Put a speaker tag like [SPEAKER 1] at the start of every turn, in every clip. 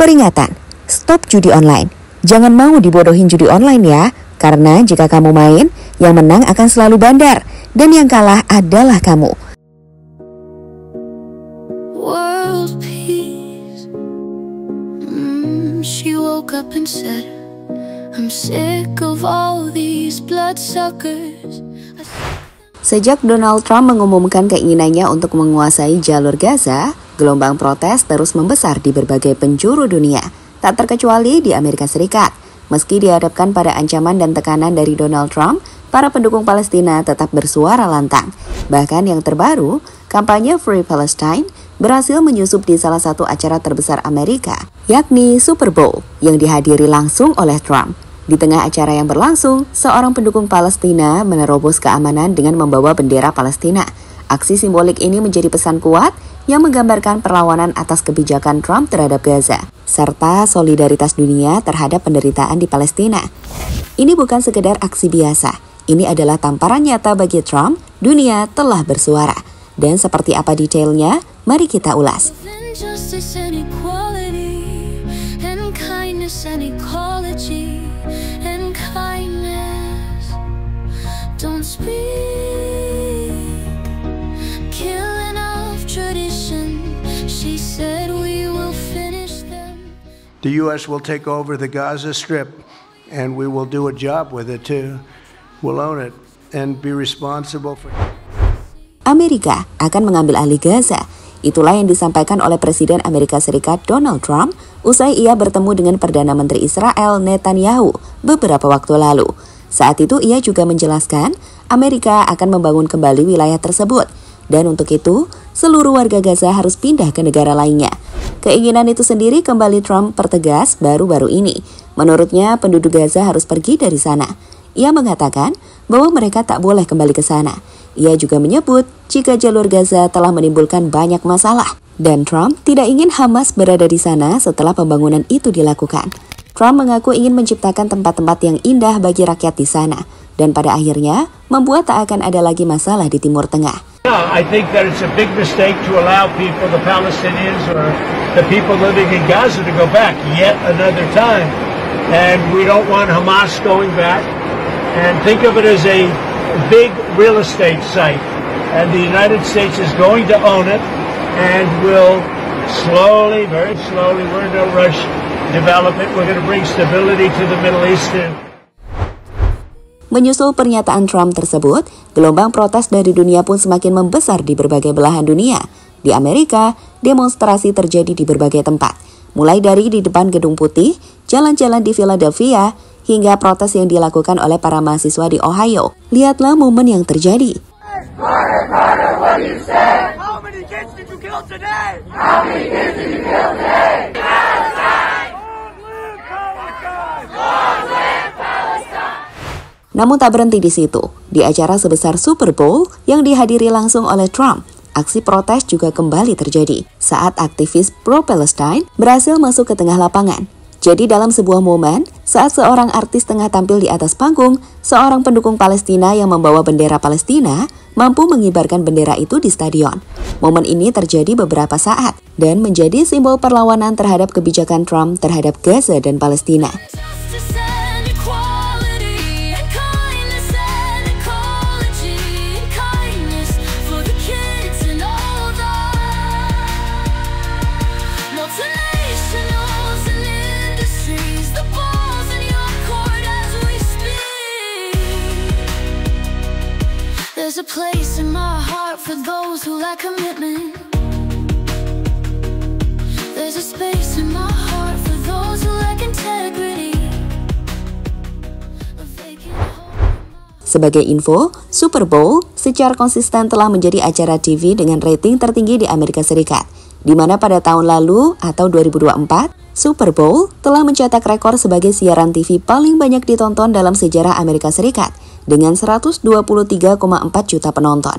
[SPEAKER 1] Peringatan, stop judi online. Jangan mau dibodohin judi online ya, karena jika kamu main, yang menang akan selalu bandar, dan yang kalah adalah kamu.
[SPEAKER 2] World peace. She woke up and said, I'm sick of all these bloodsuckers.
[SPEAKER 1] Sejak Donald Trump mengumumkan keinginannya untuk menguasai jalur Gaza, gelombang protes terus membesar di berbagai penjuru dunia, tak terkecuali di Amerika Serikat. Meski dihadapkan pada ancaman dan tekanan dari Donald Trump, para pendukung Palestina tetap bersuara lantang. Bahkan yang terbaru, kampanye Free Palestine berhasil menyusup di salah satu acara terbesar Amerika, yakni Super Bowl, yang dihadiri langsung oleh Trump. Di tengah acara yang berlangsung, seorang pendukung Palestina menerobos keamanan dengan membawa bendera Palestina. Aksi simbolik ini menjadi pesan kuat yang menggambarkan perlawanan atas kebijakan Trump terhadap Gaza, serta solidaritas dunia terhadap penderitaan di Palestina. Ini bukan sekedar aksi biasa, ini adalah tamparan nyata bagi Trump, dunia telah bersuara. Dan seperti apa detailnya, mari kita ulas.
[SPEAKER 3] The U.S. will take over the Gaza Strip, and we will do a job with it too. We'll own it and be responsible for.
[SPEAKER 1] Amerika akan mengambil alih Gaza. Itulah yang disampaikan oleh Presiden Amerika Serikat Donald Trump usai ia bertemu dengan Perdana Menteri Israel Netanyahu beberapa waktu lalu. Saat itu ia juga menjelaskan Amerika akan membangun kembali wilayah tersebut. Dan untuk itu, seluruh warga Gaza harus pindah ke negara lainnya. Keinginan itu sendiri kembali Trump pertegas baru-baru ini. Menurutnya, penduduk Gaza harus pergi dari sana. Ia mengatakan bahwa mereka tak boleh kembali ke sana. Ia juga menyebut jika jalur Gaza telah menimbulkan banyak masalah. Dan Trump tidak ingin Hamas berada di sana setelah pembangunan itu dilakukan. Trump mengaku ingin menciptakan tempat-tempat yang indah bagi rakyat di sana. Dan pada akhirnya, membuat tak akan ada lagi masalah di Timur Tengah.
[SPEAKER 4] I think that it's a big mistake to allow people, the Palestinians or the people living in Gaza, to go back yet another time. And we don't want Hamas going back. And think of it as a big real estate site. And the United States is going to own it and will slowly, very slowly, we're in no rush, develop it. We're going to bring stability to the Middle East.
[SPEAKER 1] Menyusul pernyataan Trump tersebut, gelombang protes dari dunia pun semakin membesar di berbagai belahan dunia. Di Amerika, demonstrasi terjadi di berbagai tempat, mulai dari di depan Gedung Putih, jalan-jalan di Philadelphia, hingga protes yang dilakukan oleh para mahasiswa di Ohio. Lihatlah momen yang terjadi. Namun tak berhenti di situ. Di acara sebesar Super Bowl yang dihadiri langsung oleh Trump, aksi protes juga kembali terjadi saat aktivis pro-Palestine berhasil masuk ke tengah lapangan. Jadi dalam sebuah momen, saat seorang artis tengah tampil di atas panggung, seorang pendukung Palestina yang membawa bendera Palestina mampu mengibarkan bendera itu di stadion. Momen ini terjadi beberapa saat dan menjadi simbol perlawanan terhadap kebijakan Trump terhadap Gaza dan Palestina.
[SPEAKER 2] There's a place in my heart for those who lack commitment. There's a space in my heart for those who lack integrity.
[SPEAKER 1] Sebagai info, Super Bowl secara konsisten telah menjadi acara TV dengan rating tertinggi di Amerika Serikat, di mana pada tahun lalu atau 2024, Super Bowl telah mencetak rekor sebagai siaran TV paling banyak ditonton dalam sejarah Amerika Serikat dengan 123,4 juta penonton.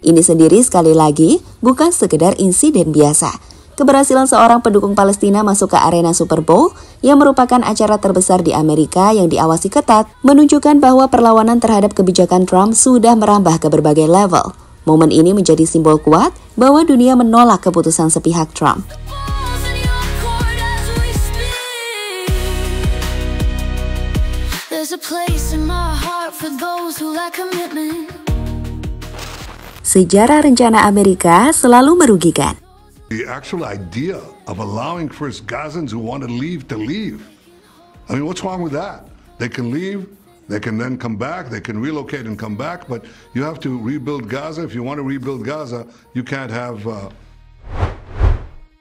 [SPEAKER 1] Ini sendiri sekali lagi bukan sekedar insiden biasa. Keberhasilan seorang pendukung Palestina masuk ke arena Super Bowl yang merupakan acara terbesar di Amerika yang diawasi ketat menunjukkan bahwa perlawanan terhadap kebijakan Trump sudah merambah ke berbagai level. Momen ini menjadi simbol kuat bahwa dunia menolak keputusan sepihak Trump.
[SPEAKER 2] a place in my heart for those who lack commitment.
[SPEAKER 1] Sejarah rencana Amerika selalu merugikan.
[SPEAKER 5] The actual idea of allowing first Gazans who want to leave. I mean, what's wrong with that? They can leave, they can then come back, they can relocate and come back, but you have to rebuild Gaza. If you want to rebuild Gaza, you can't have...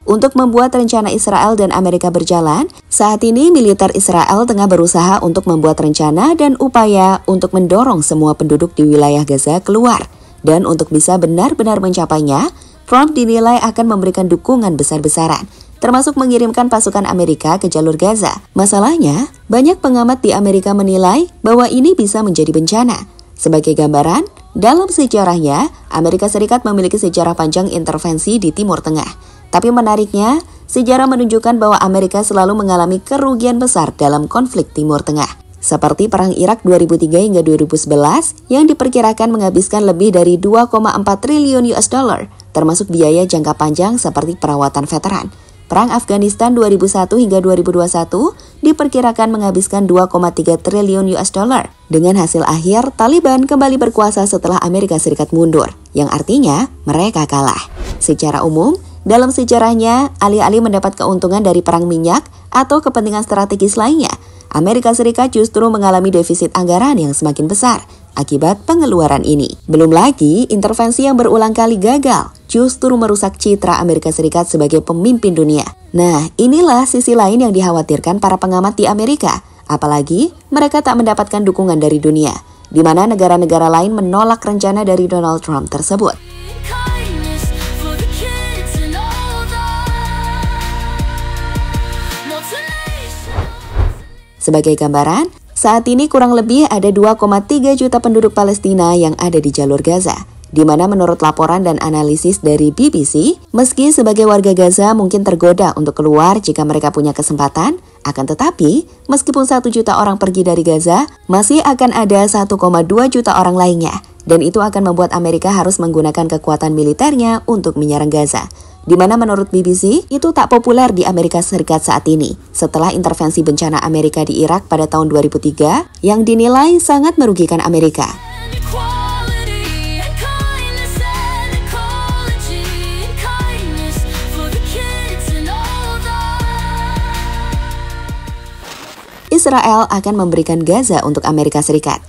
[SPEAKER 1] Untuk membuat rencana Israel dan Amerika berjalan, saat ini militer Israel tengah berusaha untuk membuat rencana dan upaya untuk mendorong semua penduduk di wilayah Gaza keluar. Dan untuk bisa benar-benar mencapainya, Trump dinilai akan memberikan dukungan besar-besaran, termasuk mengirimkan pasukan Amerika ke jalur Gaza. Masalahnya, banyak pengamat di Amerika menilai bahwa ini bisa menjadi bencana. Sebagai gambaran, dalam sejarahnya, Amerika Serikat memiliki sejarah panjang intervensi di Timur Tengah. Tapi menariknya, sejarah menunjukkan bahwa Amerika selalu mengalami kerugian besar dalam konflik Timur Tengah. Seperti Perang Irak 2003 hingga 2011 yang diperkirakan menghabiskan lebih dari 2,4 triliun US dollar, termasuk biaya jangka panjang seperti perawatan veteran. Perang Afghanistan 2001 hingga 2021 diperkirakan menghabiskan 2,3 triliun US dollar. Dengan hasil akhir, Taliban kembali berkuasa setelah Amerika Serikat mundur, yang artinya mereka kalah. Secara umum, dalam sejarahnya, alih-alih mendapat keuntungan dari perang minyak atau kepentingan strategis lainnya, Amerika Serikat justru mengalami defisit anggaran yang semakin besar akibat pengeluaran ini. Belum lagi, intervensi yang berulang kali gagal justru merusak citra Amerika Serikat sebagai pemimpin dunia. Nah, inilah sisi lain yang dikhawatirkan para pengamat di Amerika. Apalagi, mereka tak mendapatkan dukungan dari dunia, di mana negara-negara lain menolak rencana dari Donald Trump tersebut. Sebagai gambaran, saat ini kurang lebih ada 2,3 juta penduduk Palestina yang ada di jalur Gaza, di mana menurut laporan dan analisis dari BBC, meski sebagai warga Gaza mungkin tergoda untuk keluar jika mereka punya kesempatan, akan tetapi, meskipun 1 juta orang pergi dari Gaza, masih akan ada 1,2 juta orang lainnya, dan itu akan membuat Amerika harus menggunakan kekuatan militernya untuk menyerang Gaza. Di mana menurut BBC, itu tak populer di Amerika Serikat saat ini, setelah intervensi bencana Amerika di Irak pada tahun 2003, yang dinilai sangat merugikan Amerika. Israel akan memberikan Gaza untuk Amerika Serikat.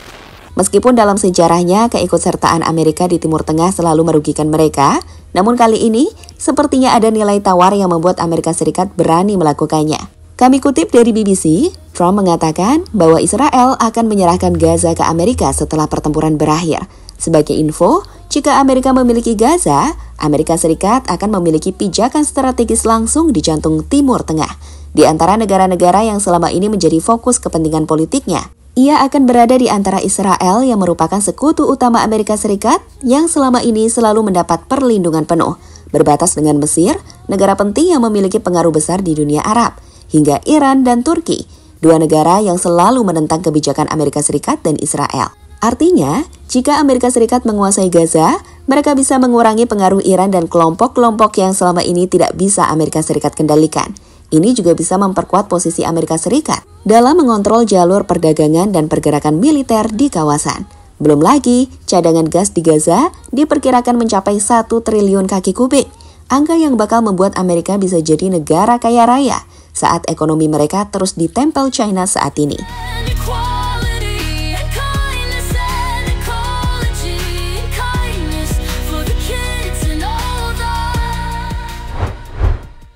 [SPEAKER 1] Meskipun dalam sejarahnya keikutsertaan Amerika di Timur Tengah selalu merugikan mereka, namun kali ini sepertinya ada nilai tawar yang membuat Amerika Serikat berani melakukannya. Kami kutip dari BBC, Trump mengatakan bahwa Israel akan menyerahkan Gaza ke Amerika setelah pertempuran berakhir. Sebagai info, jika Amerika memiliki Gaza, Amerika Serikat akan memiliki pijakan strategis langsung di jantung Timur Tengah. Di antara negara-negara yang selama ini menjadi fokus kepentingan politiknya, ia akan berada di antara Israel yang merupakan sekutu utama Amerika Serikat yang selama ini selalu mendapat perlindungan penuh, berbatas dengan Mesir, negara penting yang memiliki pengaruh besar di dunia Arab, hingga Iran dan Turki, dua negara yang selalu menentang kebijakan Amerika Serikat dan Israel. Artinya, jika Amerika Serikat menguasai Gaza, mereka bisa mengurangi pengaruh Iran dan kelompok-kelompok yang selama ini tidak bisa Amerika Serikat kendalikan. Ini juga bisa memperkuat posisi Amerika Serikat dalam mengontrol jalur perdagangan dan pergerakan militer di kawasan. Belum lagi, cadangan gas di Gaza diperkirakan mencapai 1 triliun kaki kubik, angka yang bakal membuat Amerika bisa jadi negara kaya raya saat ekonomi mereka terus ditempel China saat ini.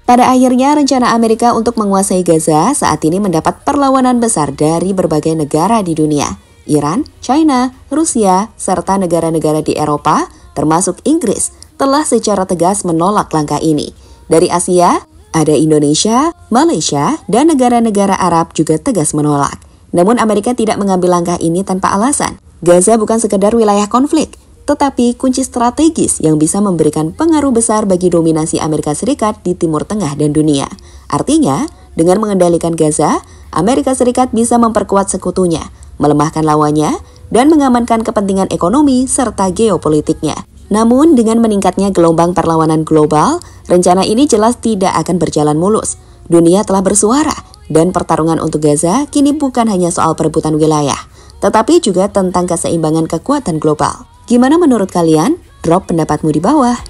[SPEAKER 1] Pada akhirnya, rencana Amerika untuk menguasai Gaza saat ini mendapat perlawanan besar dari berbagai negara di dunia. Iran, China, Rusia, serta negara-negara di Eropa, termasuk Inggris, telah secara tegas menolak langkah ini. Dari Asia, ada Indonesia, Malaysia, dan negara-negara Arab juga tegas menolak. Namun Amerika tidak mengambil langkah ini tanpa alasan. Gaza bukan sekedar wilayah konflik, tetapi kunci strategis yang bisa memberikan pengaruh besar bagi dominasi Amerika Serikat di Timur Tengah dan dunia. Artinya, dengan mengendalikan Gaza, Amerika Serikat bisa memperkuat sekutunya, melemahkan lawannya, dan mengamankan kepentingan ekonomi serta geopolitiknya. Namun, dengan meningkatnya gelombang perlawanan global, rencana ini jelas tidak akan berjalan mulus. Dunia telah bersuara, Dan pertarungan untuk Gaza kini bukan hanya soal perebutan wilayah, tetapi juga tentang keseimbangan kekuatan global. Gimana menurut kalian? Drop pendapatmu di bawah.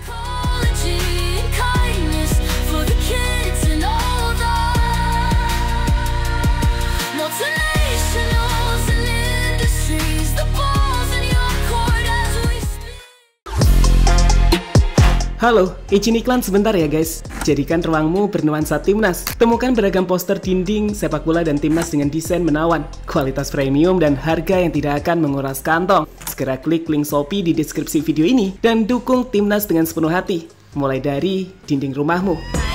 [SPEAKER 6] Halo, izin iklan sebentar ya guys. Jadikan ruangmu bernuansa timnas. Temukan beragam poster dinding, sepak bola dan timnas dengan desain menawan, kualitas premium dan harga yang tidak akan menguras kantong. Segera klik link Shopee di deskripsi video ini dan dukung timnas dengan sepenuh hati. Mulai dari dinding rumahmu.